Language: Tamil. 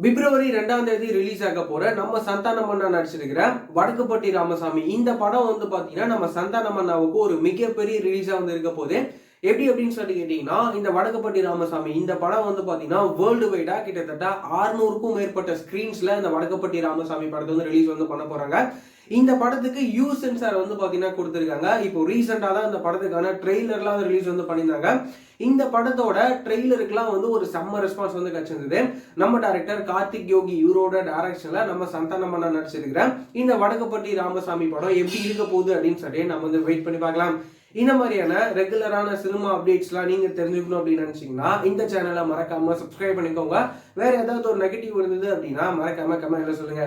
பிப்ரவரி 2ஆம் தேதி ரிலீஸ் ஆக போற நம்ம சந்தானம் அண்ணா நடிச்சிருக்கிற வடக்குப்பட்டி ராமசாமி இந்த படம் பாத்தீங்கன்னா நம்ம சந்தானம் அண்ணாவுக்கு ஒரு மிகப்பெரிய ரிலீஸா இருக்க போது அப்படின்னு சொல்லி கேட்டீங்கன்னா இந்த வடக்குப்பட்டி ராமசாமி இந்த படம் பாத்தீங்கன்னா வேர்ல்டு வைடா கிட்டத்தட்ட 600க்கும் மேற்பட்ட ஸ்கிரீன்ஸ்ல இந்த வடக்குப்பட்டி ராமசாமி படத்தை ரிலீஸ் பண்ண போறாங்க. இந்த படத்துக்கு யூ சென்சார் பாத்தீங்கன்னா கொடுத்திருக்காங்க. இப்போ ரீசெண்டா தான் இந்த படத்துக்கான ட்ரெய்லர்லாம் ரிலீஸ் பண்ணியிருந்தாங்க. இந்த படத்தோட ட்ரெய்லருக்குலாம் ஒரு செம்ம ரெஸ்பான்ஸ் கிடைச்சிருந்தது. நம்ம டைரக்டர் கார்த்திக் யோகி இவரோட டைரக்ஷன்ல நம்ம சந்தானம் அண்ணா நடிச்சிருக்கிற இந்த வடக்குப்பட்டி ராமசாமி படம் எப்படி இருக்க போகுது அப்படின்னு சொல்லி நம்ம வெயிட் பண்ணி பார்க்கலாம். இந்த மாதிரியான ரெகுலரான சினிமா அப்டேட்ஸ்லாம் நீங்க தெரிஞ்சுக்கணும் அப்படின்னு நினைச்சீங்கன்னா இந்த சேனலை மறக்காம சப்ஸ்கிரைப் பண்ணிக்கோங்க. வேற ஏதாவது ஒரு நெகட்டிவ் இருந்தது அப்படின்னா மறக்காம கமெண்ட்ல சொல்லுங்க.